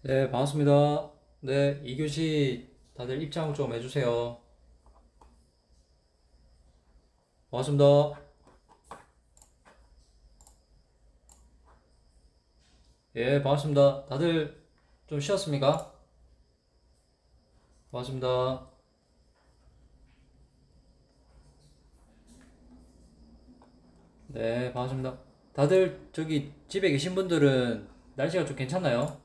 네, 반갑습니다. 네, 2교시 다들 입장 좀 해주세요. 반갑습니다. 예, 반갑습니다. 다들 좀 쉬었습니까? 반갑습니다. 네, 반갑습니다. 다들 저기 집에 계신 분들은 날씨가 좀 괜찮나요?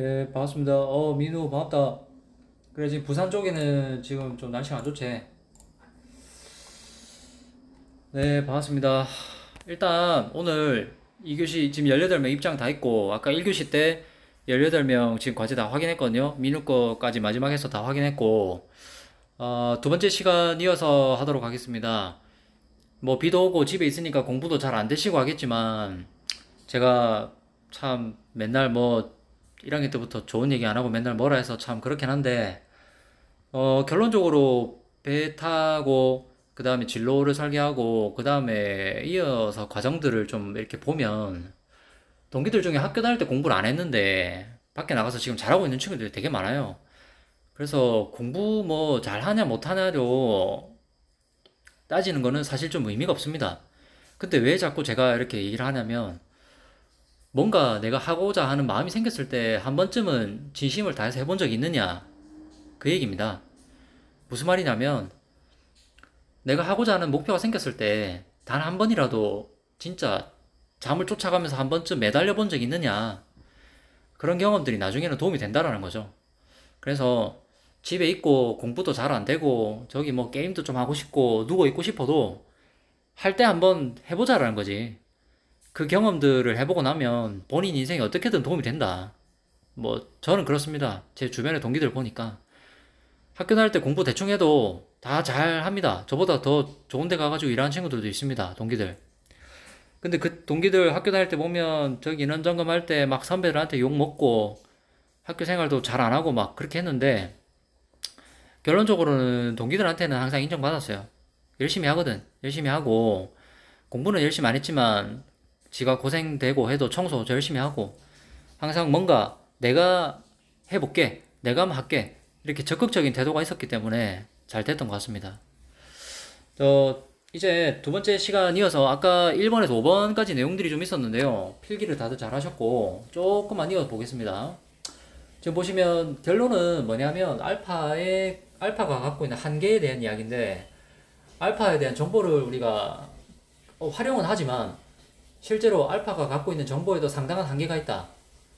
예, 반갑습니다. 민우, 반갑다. 그래, 지금 부산 쪽에는 지금 좀 날씨가 안 좋지? 네, 반갑습니다. 일단 오늘 2교시 지금 18명 입장 다 있고 아까 1교시 때 18명 지금 과제 다 확인했거든요. 민우 거까지 마지막 해서 다 확인했고 두 번째 시간 이어서 하도록 하겠습니다. 뭐 비도 오고 집에 있으니까 공부도 잘 안 되시고 하겠지만 제가 참 맨날 뭐 1학년 때부터 좋은 얘기 안 하고 맨날 뭐라 해서 참 그렇긴 한데 결론적으로 배 타고 그 다음에 진로를 설계하고 그 다음에 이어서 과정들을 좀 이렇게 보면 동기들 중에 학교 다닐 때 공부를 안 했는데 밖에 나가서 지금 잘하고 있는 친구들이 되게 많아요. 그래서 공부 뭐 잘하냐 못하냐로 따지는 거는 사실 좀 의미가 없습니다. 근데 왜 자꾸 제가 이렇게 얘기를 하냐면 뭔가 내가 하고자 하는 마음이 생겼을 때 한 번쯤은 진심을 다해서 해본 적이 있느냐 그 얘기입니다. 무슨 말이냐면 내가 하고자 하는 목표가 생겼을 때 단 한 번이라도 진짜 잠을 쫓아가면서 한 번쯤 매달려 본 적이 있느냐. 그런 경험들이 나중에는 도움이 된다라는 거죠. 그래서 집에 있고 공부도 잘 안 되고 저기 뭐 게임도 좀 하고 싶고 누워 있고 싶어도 할 때 한번 해보자라는 거지. 그 경험들을 해보고 나면 본인 인생에 어떻게든 도움이 된다. 뭐 저는 그렇습니다. 제 주변의 동기들 보니까 학교 다닐 때 공부 대충 해도 다 잘 합니다. 저보다 더 좋은 데 가가지고 일하는 친구들도 있습니다. 동기들. 근데 그 동기들 학교 다닐 때 보면 저기 인원 점검할 때 막 선배들한테 욕 먹고 학교 생활도 잘 안 하고 막 그렇게 했는데 결론적으로는 동기들한테는 항상 인정받았어요. 열심히 하거든. 열심히 하고 공부는 열심히 안 했지만 지가 고생되고 해도 청소 저 열심히 하고 항상 뭔가 내가 해볼게. 내가 한번 할게. 이렇게 적극적인 태도가 있었기 때문에 잘 됐던 것 같습니다. 이제 두 번째 시간이어서 아까 1번에서 5번까지 내용들이 좀 있었는데요. 필기를 다들 잘 하셨고 조금만 이어 보겠습니다. 지금 보시면 결론은 뭐냐면 알파가 갖고 있는 한계에 대한 이야기인데 알파에 대한 정보를 우리가 활용은 하지만 실제로 알파가 갖고 있는 정보에도 상당한 한계가 있다.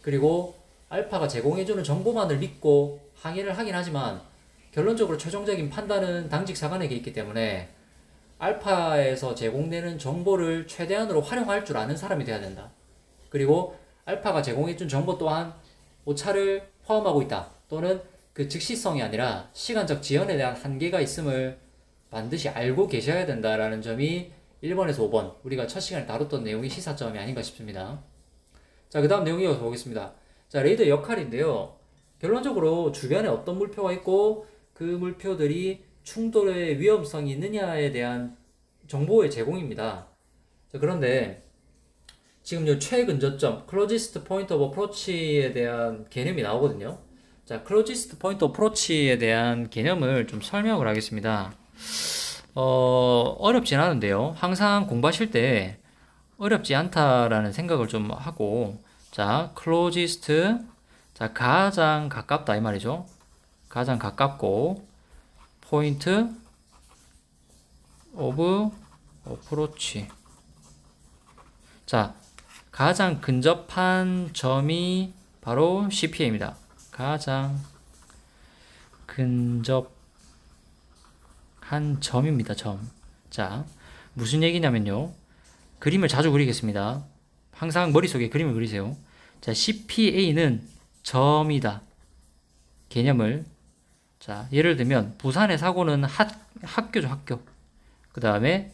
그리고 알파가 제공해주는 정보만을 믿고 항의를 하긴 하지만 결론적으로 최종적인 판단은 당직 사관에게 있기 때문에 알파에서 제공되는 정보를 최대한으로 활용할 줄 아는 사람이 돼야 된다. 그리고 알파가 제공해준 정보 또한 오차를 포함하고 있다. 또는 그 즉시성이 아니라 시간적 지연에 대한 한계가 있음을 반드시 알고 계셔야 된다라는 점이 1번에서 5번 우리가 첫 시간에 다뤘던 내용이 시사점이 아닌가 싶습니다. 자, 그 다음 내용 이어서 보겠습니다. 자, 레이더의 역할인데요. 결론적으로 주변에 어떤 물표가 있고 그 물표들이 충돌의 위험성이 있느냐에 대한 정보의 제공입니다. 자, 그런데 지금 요 최근저점, closest point of approach에 대한 개념이 나오거든요. 자, closest point of approach에 대한 개념을 좀 설명을 하겠습니다. 어렵진 않은데요. 항상 공부하실 때 어렵지 않다라는 생각을 좀 하고, 자, closest, 자, 가장 가깝다 이 말이죠. 가장 가깝고, point of approach. 자, 가장 근접한 점이 바로 CPA입니다. 가장 근접한 점입니다. 점. 자, 무슨 얘기냐면요. 그림을 자주 그리겠습니다. 항상 머릿속에 그림을 그리세요. 자, CPA는 점이다. 개념을. 자, 예를 들면 부산의 사고는 학교죠, 학교. 그 다음에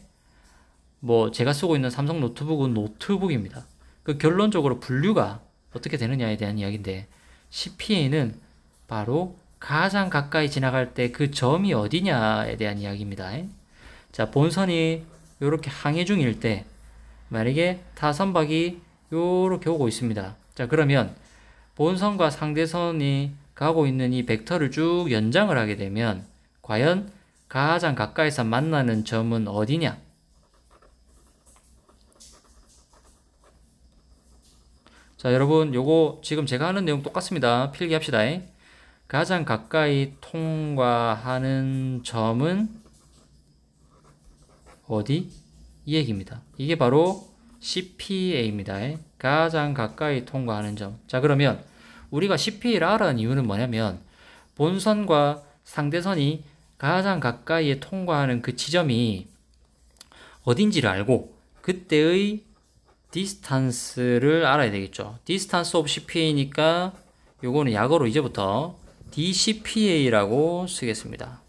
뭐 제가 쓰고 있는 삼성 노트북은 노트북입니다. 그 결론적으로 분류가 어떻게 되느냐에 대한 이야기인데, CPA는 바로 가장 가까이 지나갈 때 그 점이 어디냐에 대한 이야기입니다. 자, 본선이 이렇게 항해 중일 때 만약에 타선박이 요렇게 오고 있습니다. 자, 그러면 본선과 상대선이 가고 있는 이 벡터를 쭉 연장을 하게 되면 과연 가장 가까이서 만나는 점은 어디냐? 자, 여러분 요거 지금 제가 하는 내용 똑같습니다. 필기합시다. 가장 가까이 통과하는 점은 어디? 이 얘기입니다. 이게 바로 CPA입니다. 가장 가까이 통과하는 점. 자, 그러면 우리가 CPA를 알아는 이유는 뭐냐면 본선과 상대선이 가장 가까이에 통과하는 그 지점이 어딘지를 알고 그때의 디스탄스를 알아야 되겠죠. 디스탄스 오브 CPA니까 요거는 약어로 이제부터 DCPA라고 쓰겠습니다.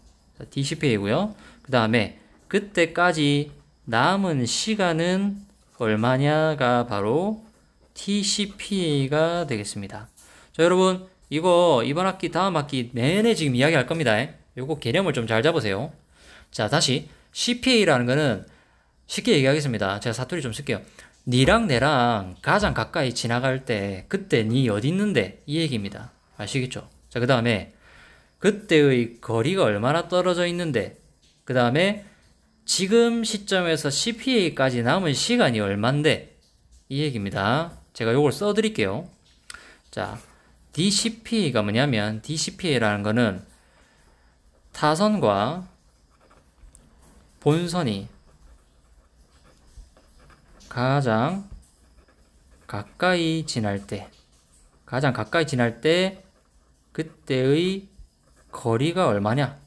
DCPA고요. 그 다음에 그때까지 남은 시간은 얼마냐가 바로 TCPA가 되겠습니다. 자, 여러분 이거 이번 학기 다음 학기 내내 지금 이야기할 겁니다. 요거 개념을 좀 잘 잡으세요. 자, 다시 CPA라는 거는 쉽게 얘기하겠습니다. 제가 사투리 좀 쓸게요. 니랑 내랑 가장 가까이 지나갈 때 그때 니 어디 있는데 이 얘기입니다. 아시겠죠? 자, 그 다음에 그때의 거리가 얼마나 떨어져 있는데, 그 다음에 지금 시점에서 CPA까지 남은 시간이 얼만데 이 얘기입니다. 제가 요걸 써드릴게요. 자, DCPA가 뭐냐면 DCPA라는 거는 타선과 본선이 가장 가까이 지날 때 그때의 거리가 얼마냐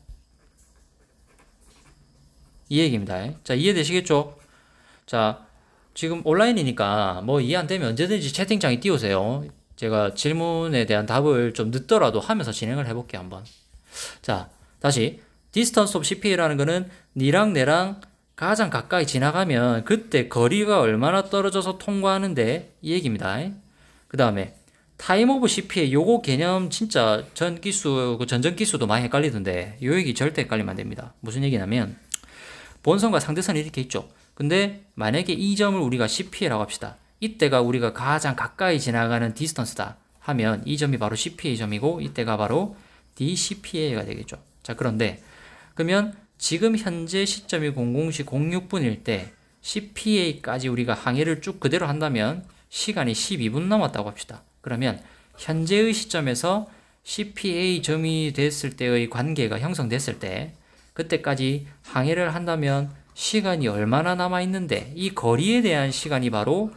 이 얘기입니다. 자, 이해되시겠죠? 자, 지금 온라인이니까 뭐 이해 안 되면 언제든지 채팅창에 띄우세요. 제가 질문에 대한 답을 좀 늦더라도 하면서 진행을 해볼게요, 한번. 자, 다시 distance of CPA라는 거는 니랑 내랑 가장 가까이 지나가면 그때 거리가 얼마나 떨어져서 통과하는데 이 얘기입니다. 그 다음에 time of CPA 요거 개념 진짜 전전 기수도 많이 헷갈리던데 요 얘기 절대 헷갈리면 안 됩니다. 무슨 얘기냐면 본선과 상대선이 이렇게 있죠. 근데 만약에 이 점을 우리가 CPA라고 합시다. 이때가 우리가 가장 가까이 지나가는 디스턴스다 하면 이 점이 바로 CPA 점이고 이때가 바로 DCPA가 되겠죠. 자, 그런데 그러면 지금 현재 시점이 00시 06분일 때 CPA까지 우리가 항해를 쭉 그대로 한다면 시간이 12분 남았다고 합시다. 그러면 현재의 시점에서 CPA 점이 됐을 때의 관계가 형성됐을 때 그때까지 항해를 한다면 시간이 얼마나 남아있는데 이 거리에 대한 시간이 바로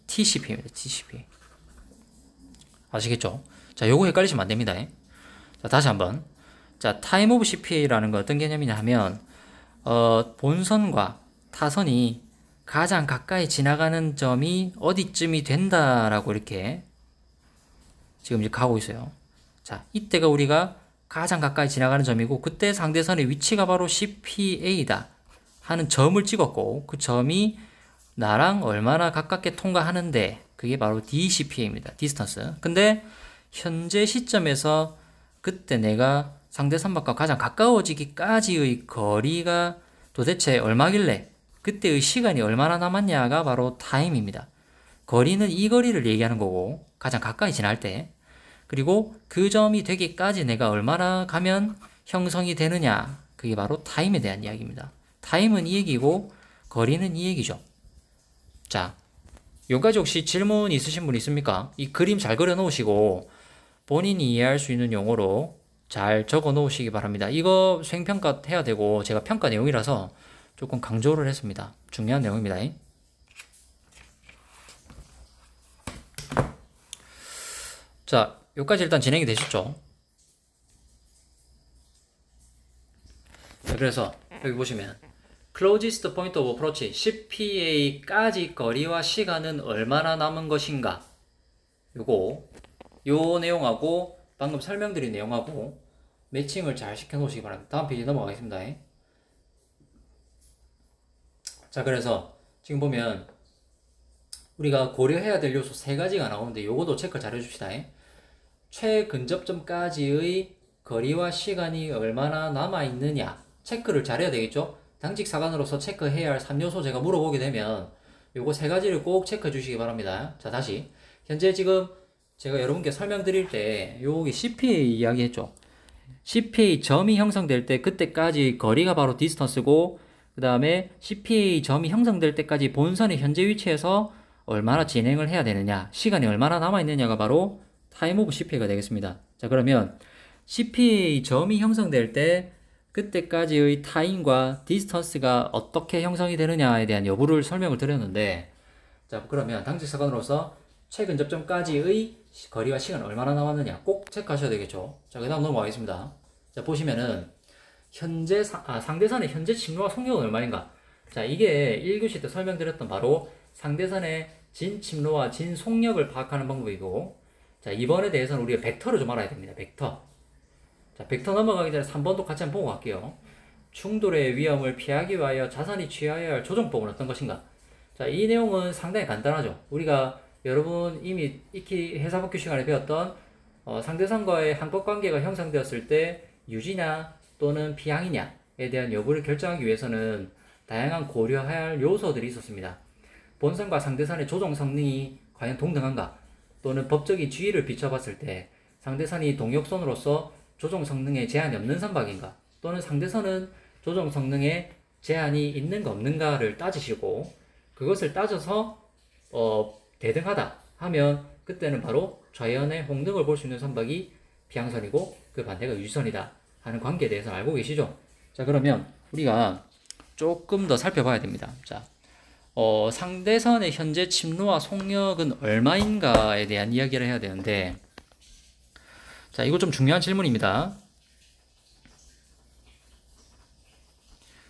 TCPA입니다. TCPA. 아시겠죠? 자, 요거 헷갈리시면 안 됩니다. 자, 다시 한번. 자, time of CPA라는 건 어떤 개념이냐 하면 본선과 타선이 가장 가까이 지나가는 점이 어디쯤이 된다라고 이렇게 지금 이제 가고 있어요. 자, 이때가 우리가 가장 가까이 지나가는 점이고 그때 상대선의 위치가 바로 CPA다 하는 점을 찍었고 그 점이 나랑 얼마나 가깝게 통과하는데 그게 바로 DCPA입니다. 디스턴스. 근데 현재 시점에서 그때 내가 상대 선박과 가장 가까워지기까지의 거리가 도대체 얼마길래 그때의 시간이 얼마나 남았냐가 바로 타임입니다. 거리는 이 거리를 얘기하는 거고 가장 가까이 지날 때 그리고 그 점이 되기까지 내가 얼마나 가면 형성이 되느냐 그게 바로 타임에 대한 이야기입니다. 타임은 이 얘기고 거리는 이 얘기죠. 자, 여기까지 혹시 질문 있으신 분 있습니까? 이 그림 잘 그려 놓으시고 본인이 이해할 수 있는 용어로 잘 적어 놓으시기 바랍니다. 이거 수행평가 해야 되고 제가 평가 내용이라서 조금 강조를 했습니다. 중요한 내용입니다. 자, 여기까지 일단 진행이 되셨죠? 자, 그래서 여기 보시면 closest point of approach CPA까지 거리와 시간은 얼마나 남은 것인가 요거 요 내용하고 방금 설명드린 내용하고 매칭을 잘 시켜 놓으시기 바랍니다. 다음 페이지 넘어가겠습니다. 자, 그래서 지금 보면 우리가 고려해야 될 요소 세 가지가 나오는데 요것도 체크 잘 해줍시다. 최근접점까지의 거리와 시간이 얼마나 남아있느냐 체크를 잘해야 되겠죠. 당직 사관으로서 체크해야 할 3요소 제가 물어보게 되면 요거 세 가지를 꼭 체크해 주시기 바랍니다. 자, 다시 현재 지금 제가 여러분께 설명드릴 때 여기 CPA 이야기 했죠. CPA 점이 형성될 때 그때까지 거리가 바로 디스턴스고, 그 다음에 CPA 점이 형성될 때까지 본선의 현재 위치에서 얼마나 진행을 해야 되느냐, 시간이 얼마나 남아있느냐가 바로 타임 오브 CPA가 되겠습니다. 자, 그러면 CPA 점이 형성될 때 그때까지의 타임과 디스턴스가 어떻게 형성이 되느냐에 대한 여부를 설명을 드렸는데, 자, 그러면 당직 사건으로서 최근 접점까지의 거리와 시간 얼마나 남았느냐 꼭 체크하셔야 되겠죠. 자, 그 다음 넘어가겠습니다. 자, 보시면은 현재 상대선의 현재 침로와 속력은 얼마인가. 자, 이게 1교시 때 설명드렸던 바로 상대선의 진 침로와 진 속력을 파악하는 방법이고, 자, 이번에 대해서는 우리가 벡터를 좀 알아야 됩니다. 벡터. 자, 벡터 넘어가기 전에 3번도 같이 한번 보고 갈게요. 충돌의 위험을 피하기 위하여 자산이 취하여야 할 조정법은 어떤 것인가. 자, 이 내용은 상당히 간단하죠. 우리가 여러분 이미 익히 회사법규 시간에 배웠던 상대선과의 한법관계가 형성되었을 때 유지냐 또는 피항이냐에 대한 여부를 결정하기 위해서는 다양한 고려해야 할 요소들이 있었습니다. 본선과 상대선의 조정 성능이 과연 동등한가, 또는 법적인 지위를 비춰봤을 때 상대선이 동역선으로서 조정 성능에 제한이 없는 선박인가, 또는 상대선은 조정 성능에 제한이 있는가 없는가를 따지시고, 그것을 따져서 대등하다 하면 그때는 바로 좌연의 홍등을 볼 수 있는 선박이 피항선이고 그 반대가 유지선이다 하는 관계에 대해서 알고 계시죠? 자, 그러면 우리가 조금 더 살펴봐야 됩니다. 자, 상대선의 현재 침로와 속력은 얼마인가에 대한 이야기를 해야 되는데, 자, 이거 좀 중요한 질문입니다.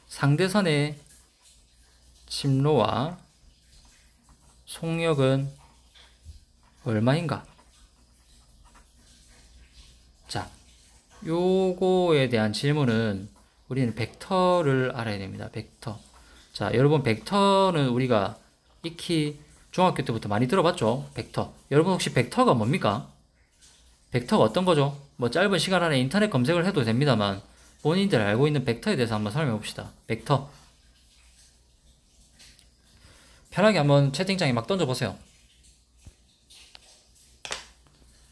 상대선의 침로와 속력은 얼마인가? 자, 요거에 대한 질문은 우리는 벡터를 알아야 됩니다. 벡터. 자, 여러분 벡터는 우리가 익히 중학교 때부터 많이 들어봤죠? 벡터. 여러분 혹시 벡터가 뭡니까? 벡터가 어떤 거죠? 뭐 짧은 시간 안에 인터넷 검색을 해도 됩니다만 본인들 알고 있는 벡터에 대해서 한번 설명해 봅시다. 벡터. 편하게 한번 채팅창에 막 던져보세요.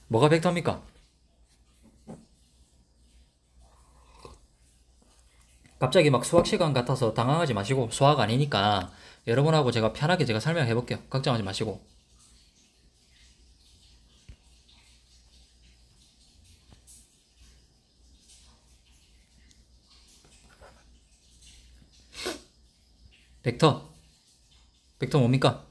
뭐가 벡터입니까? 갑자기 막 수학 시간 같아서 당황하지 마시고, 수학 아니니까 여러분하고 제가 편하게 제가 설명해 볼게요. 걱정하지 마시고. 벡터. 벡터 뭡니까?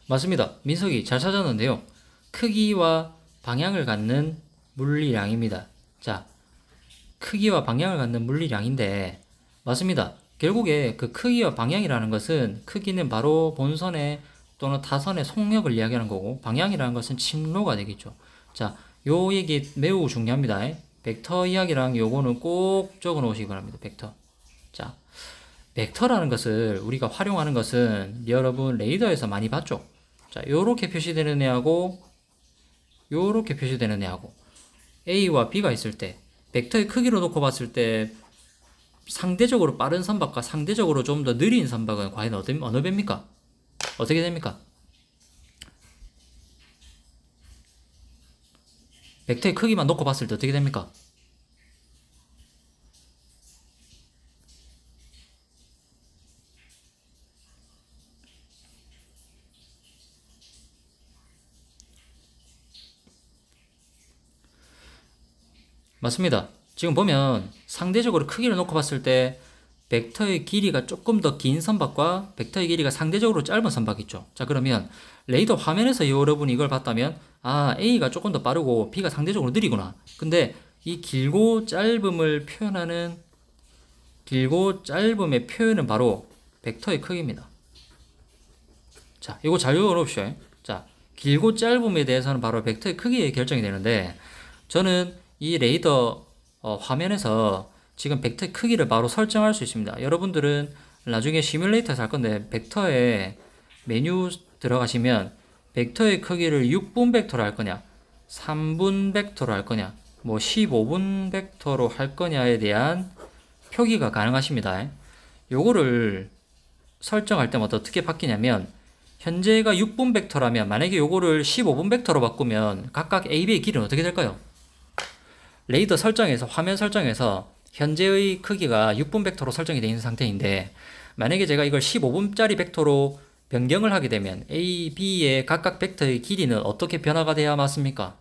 맞습니다. 민석이 잘 찾았는데요. 크기와 방향을 갖는 물리량입니다. 자, 크기와 방향을 갖는 물리량인데, 맞습니다. 결국에 그 크기와 방향이라는 것은, 크기는 바로 본선의 또는 타선의 속력을 이야기하는 거고, 방향이라는 것은 침로가 되겠죠. 자, 요 얘기 매우 중요합니다. 벡터 이야기랑 요거는 꼭 적어 놓으시기 바랍니다. 벡터. 자, 벡터라는 것을 우리가 활용하는 것은 여러분 레이더에서 많이 봤죠. 자, 요렇게 표시되는 애하고 요렇게 표시되는 애하고 A와 B가 있을 때, 벡터의 크기로 놓고 봤을 때 상대적으로 빠른 선박과 상대적으로 좀 더 느린 선박은 과연 어느 배입니까? 어떻게 됩니까? 벡터의 크기만 놓고 봤을 때 어떻게 됩니까? 맞습니다. 지금 보면 상대적으로 크기를 놓고 봤을 때 벡터의 길이가 조금 더 긴 선박과 벡터의 길이가 상대적으로 짧은 선박이 있죠. 자, 그러면 레이더 화면에서 여러분이 이걸 봤다면, 아, A가 조금 더 빠르고 B가 상대적으로 느리구나. 근데 이 길고 짧음을 표현하는 길고 짧음의 표현은 바로 벡터의 크기입니다. 자, 이거 잘 읽어놓으십시오. 자, 길고 짧음에 대해서는 바로 벡터의 크기에 결정이 되는데, 저는 이 레이더 화면에서 지금 벡터의 크기를 바로 설정할 수 있습니다. 여러분들은 나중에 시뮬레이터에서 할 건데, 벡터에 메뉴 들어가시면 벡터의 크기를 6분 벡터로 할 거냐, 3분 벡터로 할 거냐, 뭐 15분 벡터로 할 거냐에 대한 표기가 가능하십니다. 요거를 설정할 때마다 어떻게 바뀌냐면, 현재가 6분 벡터라면 만약에 요거를 15분 벡터로 바꾸면 각각 A, B의 길이는 어떻게 될까요? 레이더 설정에서, 화면 설정에서 현재의 크기가 6분 벡터로 설정이 되어 있는 상태인데, 만약에 제가 이걸 15분짜리 벡터로 변경을 하게 되면 A, B의 각각 벡터의 길이는 어떻게 변화가 돼야 맞습니까?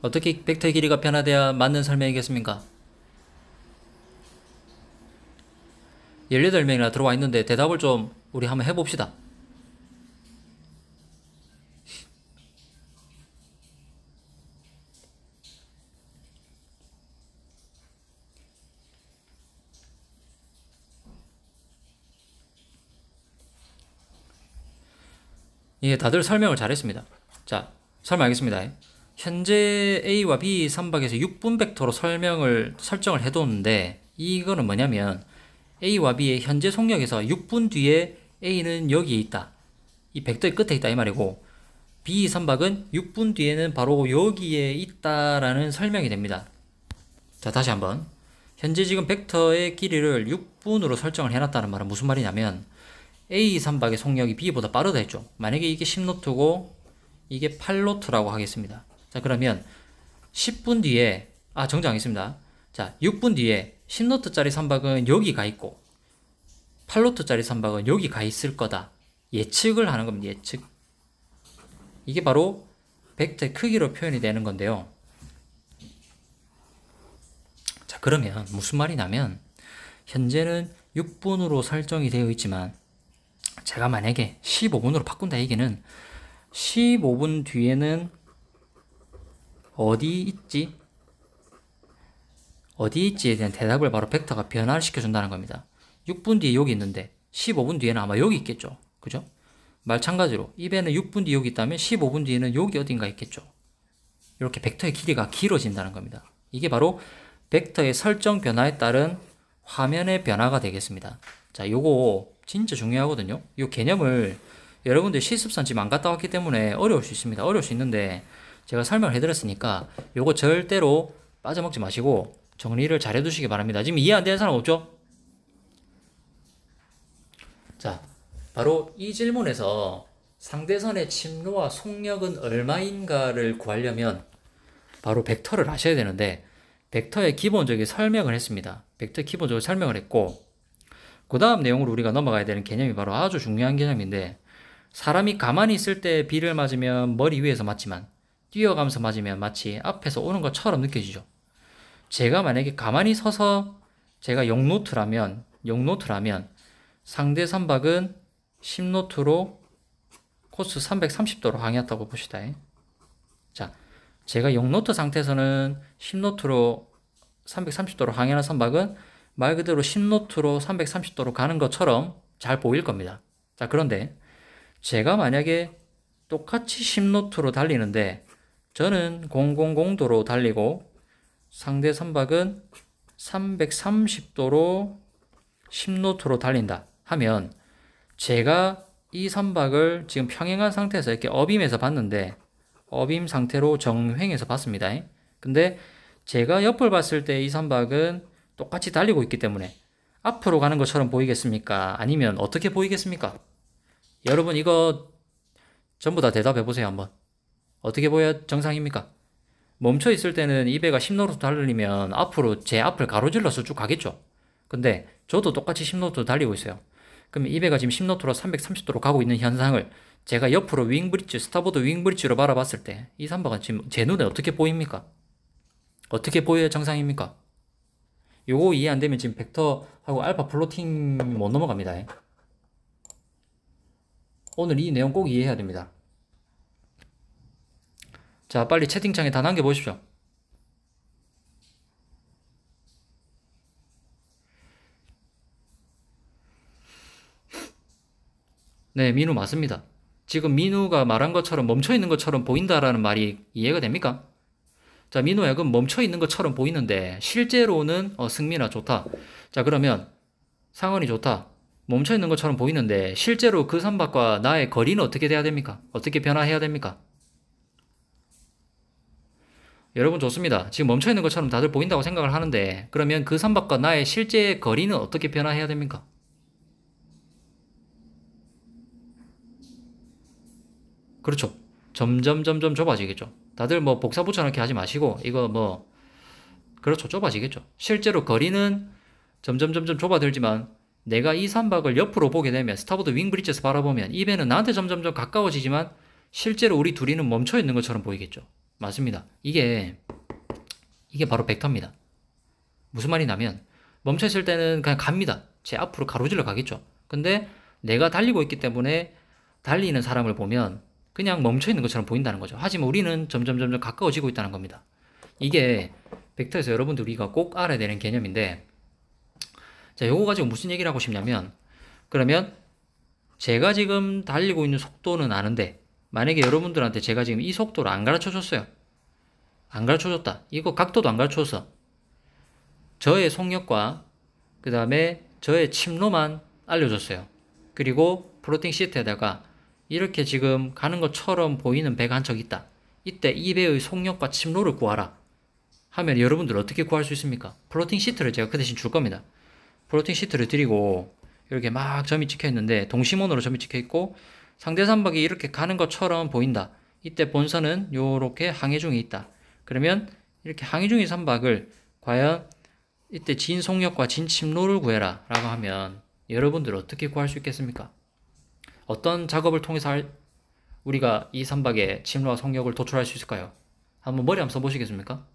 어떻게 벡터의 길이가 변화돼야 맞는 설명이겠습니까? 18명이나 들어와 있는데 대답을 좀 우리 한번 해봅시다. 예, 다들 설명을 잘했습니다. 자, 설명하겠습니다. 현재 A와 B 선박에서 6분 벡터로 설정을 해뒀는데, 이거는 뭐냐면 A와 B의 현재 속력에서 6분 뒤에 A는 여기에 있다, 이 벡터의 끝에 있다 이 말이고, B 선박은 6분 뒤에는 바로 여기에 있다라는 설명이 됩니다. 자, 다시 한번. 현재 지금 벡터의 길이를 6분으로 설정을 해놨다는 말은 무슨 말이냐면, A 선박의 속력이 B보다 빠르다 했죠. 만약에 이게 10노트고 이게 8노트라고 하겠습니다. 자, 그러면 10분 뒤에, 정정하겠습니다. 자, 6분 뒤에 10노트짜리 선박은 여기 가 있고 8노트짜리 선박은 여기 가 있을 거다, 예측을 하는 겁니다. 예측. 이게 바로 벡터의 크기로 표현이 되는 건데요. 자, 그러면 무슨 말이냐면, 현재는 6분으로 설정이 되어 있지만 제가 만약에 15분으로 바꾼다 얘기는 15분 뒤에는 어디 있지? 어디 있지에 대한 대답을 바로 벡터가 변화를 시켜준다는 겁니다. 6분 뒤에 여기 있는데 15분 뒤에는 아마 여기 있겠죠. 그죠? 마찬가지로 입에는 6분 뒤에 여기 있다면 15분 뒤에는 여기 어딘가 있겠죠. 이렇게 벡터의 길이가 길어진다는 겁니다. 이게 바로 벡터의 설정 변화에 따른 화면의 변화가 되겠습니다. 자, 요거 진짜 중요하거든요. 이 개념을 여러분들 실습산 지금 안 갔다 왔기 때문에 어려울 수 있습니다. 어려울 수 있는데 제가 설명을 해드렸으니까 요거 절대로 빠져먹지 마시고 정리를 잘 해두시기 바랍니다. 지금 이해 안 되는 사람 없죠? 자, 바로 이 질문에서 상대선의 침로와 속력은 얼마인가를 구하려면 바로 벡터를 아셔야 되는데, 벡터의 기본적인 설명을 했습니다. 벡터 기본적으로 설명을 했고, 그 다음 내용으로 우리가 넘어가야 되는 개념이 바로 아주 중요한 개념인데, 사람이 가만히 있을 때 비를 맞으면 머리 위에서 맞지만 뛰어가면서 맞으면 마치 앞에서 오는 것처럼 느껴지죠. 제가 만약에 가만히 서서 제가 0노트라면 상대 선박은 10노트로 코스 330도로 항해했다고 봅시다. 자, 제가 0노트 상태에서는 10노트로 330도로 항해하는 선박은 말 그대로 10노트로 330도로 가는 것처럼 잘 보일 겁니다. 자, 그런데 제가 만약에 똑같이 10노트로 달리는데 저는 000도로 달리고 상대 선박은 330도로 10노트로 달린다 하면, 제가 이 선박을 지금 평행한 상태에서 이렇게 어빔에서 봤는데 어빔 상태로 정횡해서 봤습니다. 근데 제가 옆을 봤을 때 이 선박은 똑같이 달리고 있기 때문에 앞으로 가는 것처럼 보이겠습니까? 아니면 어떻게 보이겠습니까? 여러분 이거 전부 다 대답해 보세요. 한번. 어떻게 보여야 정상입니까? 멈춰 있을 때는 이 배가 10노트 달리면 앞으로 제 앞을 가로질러서 쭉 가겠죠. 근데 저도 똑같이 10노트 달리고 있어요. 그럼 이 배가 지금 10노트로 330도로 가고 있는 현상을 제가 옆으로 윙브리지, 스타보드 윙브리지로 바라봤을 때 이 선박은 지금 제 눈에 어떻게 보입니까? 어떻게 보여야 정상입니까? 요거 이해 안 되면 지금 벡터하고 알파 플로팅 못 넘어갑니다. 오늘 이 내용 꼭 이해해야 됩니다. 자, 빨리 채팅창에 다 남겨보십시오. 네, 민우 맞습니다. 지금 민우가 말한 것처럼 멈춰있는 것처럼 보인다라는 말이 이해가 됩니까? 자, 민우야, 그럼 멈춰있는 것처럼 보이는데 실제로는 승민아 좋다. 자, 그러면 상원이 좋다. 멈춰있는 것처럼 보이는데 실제로 그 선박과 나의 거리는 어떻게 돼야 됩니까? 어떻게 변화해야 됩니까? 여러분 좋습니다. 지금 멈춰있는 것처럼 다들 보인다고 생각을 하는데 그러면 그 선박과 나의 실제 거리는 어떻게 변화해야 됩니까? 그렇죠. 점점 좁아지겠죠. 다들 뭐 복사 붙여넣기 하지 마시고 이거 뭐 그렇죠. 좁아지겠죠. 실제로 거리는 점점 좁아들지만 내가 이 선박을 옆으로 보게 되면 스타보드 윙브리지에서 바라보면 이 배는 나한테 점점 가까워지지만 실제로 우리 둘이는 멈춰 있는 것처럼 보이겠죠. 맞습니다. 이게 바로 벡터입니다. 무슨 말이냐면 멈춰 있을 때는 그냥 갑니다. 제 앞으로 가로질러 가겠죠. 근데 내가 달리고 있기 때문에 달리는 사람을 보면 그냥 멈춰 있는 것처럼 보인다는 거죠. 하지만 우리는 점점 가까워지고 있다는 겁니다. 이게 벡터에서 여러분들 우리가 꼭 알아야 되는 개념인데, 자, 요거 가지고 무슨 얘기를 하고 싶냐면, 그러면 제가 지금 달리고 있는 속도는 아는데 만약에 여러분들한테 제가 지금 이 속도를 안 가르쳐 줬어요. 안 가르쳐 줬다. 이거 각도도 안 가르쳐 줬어. 저의 속력과 그 다음에 저의 침로만 알려줬어요. 그리고 플로팅 시트에다가 이렇게 지금 가는 것처럼 보이는 배가 한 척 있다. 이때 이 배의 속력과 침로를 구하라. 하면 여러분들 어떻게 구할 수 있습니까? 플로팅 시트를 제가 그 대신 줄 겁니다. 플로팅 시트를 드리고 이렇게 막 점이 찍혀 있는데 동심원으로 점이 찍혀 있고 상대 선박이 이렇게 가는 것처럼 보인다. 이때 본선은 요렇게 항해 중에 있다. 그러면 이렇게 항해 중인 선박을 과연 이때 진 속력과 진 침로를 구해라 라고 하면 여러분들 어떻게 구할 수 있겠습니까? 어떤 작업을 통해서 우리가 이 선박의 침로와 속력을 도출할 수 있을까요? 한번 머리 한번 써보시겠습니까?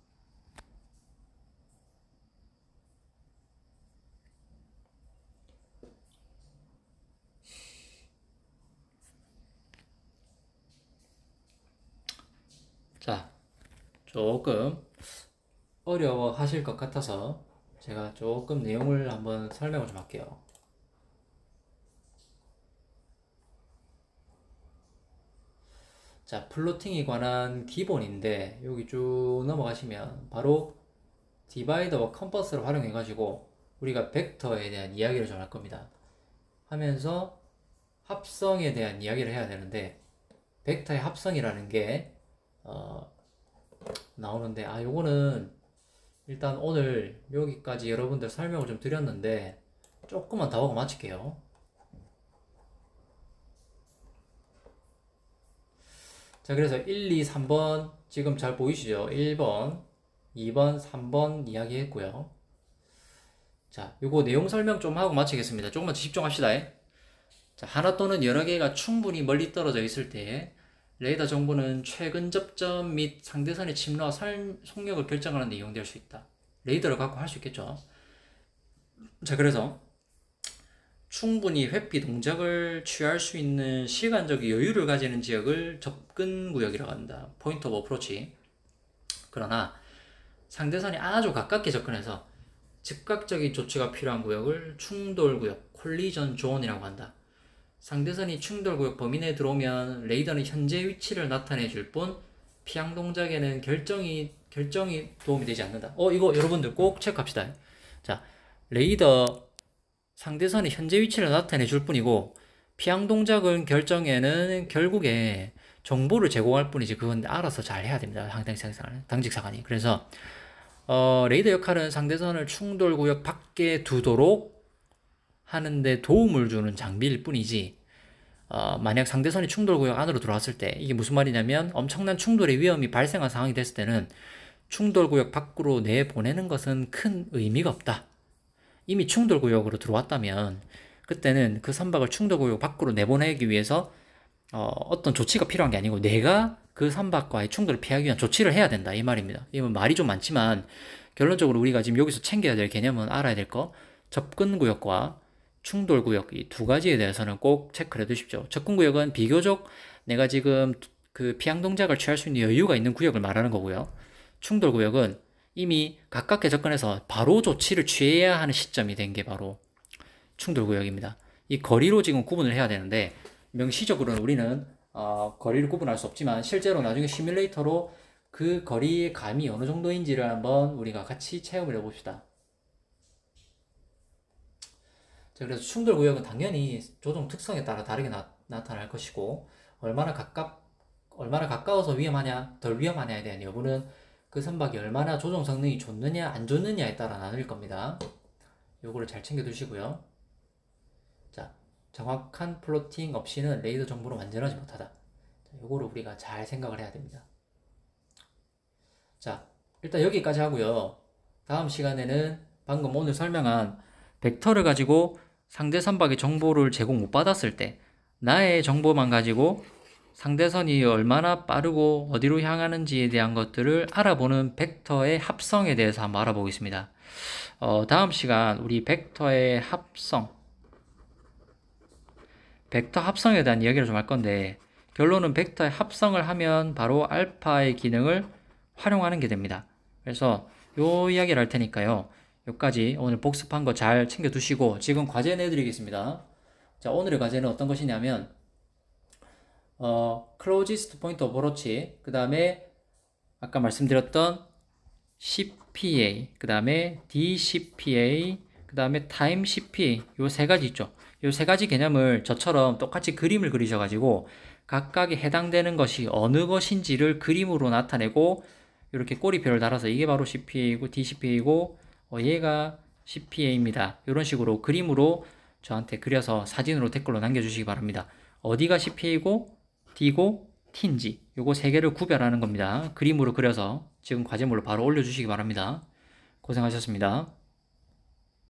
자, 조금 어려워 하실 것 같아서 제가 조금 내용을 한번 설명을 좀 할게요. 자, 플로팅에 관한 기본인데 여기 쭉 넘어가시면 바로 디바이더와 컴퍼스를 활용해 가지고 우리가 벡터에 대한 이야기를 좀 할 겁니다. 하면서 합성에 대한 이야기를 해야 되는데 벡터의 합성이라는 게 나오는데 요거는 일단 오늘 여기까지 여러분들 설명을 좀 드렸는데 조금만 더 하고 마칠게요. 자, 그래서 1, 2, 3번 지금 잘 보이시죠? 1번, 2번, 3번 이야기했고요. 자, 요거 내용 설명 좀 하고 마치겠습니다. 조금만 집중합시다. 자, 하나 또는 여러 개가 충분히 멀리 떨어져 있을 때 레이더 정보는 최근 접점 및 상대선의 침로와 속력을 결정하는 데 이용될 수 있다. 레이더를 갖고 할 수 있겠죠. 자, 그래서 충분히 회피 동작을 취할 수 있는 시간적 여유를 가지는 지역을 접근 구역이라고 한다. 포인트 오브 어프로치. 그러나 상대선이 아주 가깝게 접근해서 즉각적인 조치가 필요한 구역을 충돌 구역, 콜리전 존이라고 한다. 상대선이 충돌 구역 범위 내에 들어오면 레이더는 현재 위치를 나타내 줄 뿐 피항 동작에는 결정이 도움이 되지 않는다. 이거 여러분들 꼭 체크합시다. 자, 레이더 상대선이 현재 위치를 나타내 줄 뿐이고 피항 동작은 결정에는 결국에 정보를 제공할 뿐이지 그건 알아서 잘 해야 됩니다. 당직사관이. 그래서 레이더 역할은 상대선을 충돌구역 밖에 두도록 하는데 도움을 주는 장비일 뿐이지 만약 상대선이 충돌구역 안으로 들어왔을 때 이게 무슨 말이냐면 엄청난 충돌의 위험이 발생한 상황이 됐을 때는 충돌구역 밖으로 내보내는 것은 큰 의미가 없다. 이미 충돌구역으로 들어왔다면 그때는 그 선박을 충돌구역 밖으로 내보내기 위해서 어떤 조치가 필요한 게 아니고 내가 그 선박과의 충돌을 피하기 위한 조치를 해야 된다 이 말입니다. 이건 말이 좀 많지만 결론적으로 우리가 지금 여기서 챙겨야 될 개념은 알아야 될 거 접근구역과 충돌구역 이 두 가지에 대해서는 꼭 체크를 해두십시오. 접근구역은 비교적 내가 지금 그 피항 동작을 취할 수 있는 여유가 있는 구역을 말하는 거고요. 충돌구역은 이미 가깝게 접근해서 바로 조치를 취해야 하는 시점이 된 게 바로 충돌구역입니다. 이 거리로 지금 구분을 해야 되는데 명시적으로는 우리는 거리를 구분할 수 없지만 실제로 나중에 시뮬레이터로 그 거리의 감이 어느 정도인지를 한번 우리가 같이 체험을 해봅시다. 자, 그래서 충돌구역은 당연히 조종 특성에 따라 다르게 나타날 것이고 얼마나 가까워서 위험하냐 덜 위험하냐에 대한 여부는 그 선박이 얼마나 조종 성능이 좋느냐 안 좋느냐에 따라 나눌 겁니다. 요거를 잘 챙겨 두시고요. 자, 정확한 플로팅 없이는 레이더 정보를 완전하지 못하다. 자, 요거를 우리가 잘 생각을 해야 됩니다. 자, 일단 여기까지 하고요. 다음 시간에는 방금 오늘 설명한 벡터를 가지고 상대 선박의 정보를 제공 못 받았을 때 나의 정보만 가지고 상대선이 얼마나 빠르고 어디로 향하는지에 대한 것들을 알아보는 벡터의 합성에 대해서 한번 알아보겠습니다. 다음 시간 우리 벡터의 합성, 벡터 합성에 대한 이야기를 좀 할 건데 결론은 벡터의 합성을 하면 바로 알파의 기능을 활용하는 게 됩니다. 그래서 요 이야기를 할 테니까요. 여기까지 오늘 복습한 거 잘 챙겨 두시고 지금 과제 내드리겠습니다. 자, 오늘의 과제는 어떤 것이냐면 closest point of approach, 그 다음에 아까 말씀드렸던 CPA, 그 다음에 DCPA, 그 다음에 time CPA 요 세 가지 있죠. 요 세 가지 개념을 저처럼 똑같이 그림을 그리셔가지고 각각에 해당되는 것이 어느 것인지를 그림으로 나타내고 이렇게 꼬리표를 달아서 이게 바로 CPA이고 DCPA이고 얘가 CPA입니다. 이런 식으로 그림으로 저한테 그려서 사진으로 댓글로 남겨주시기 바랍니다. 어디가 CPA이고 D고 T인지 요거 세 개를 구별하는 겁니다. 그림으로 그려서 지금 과제물로 바로 올려주시기 바랍니다. 고생하셨습니다.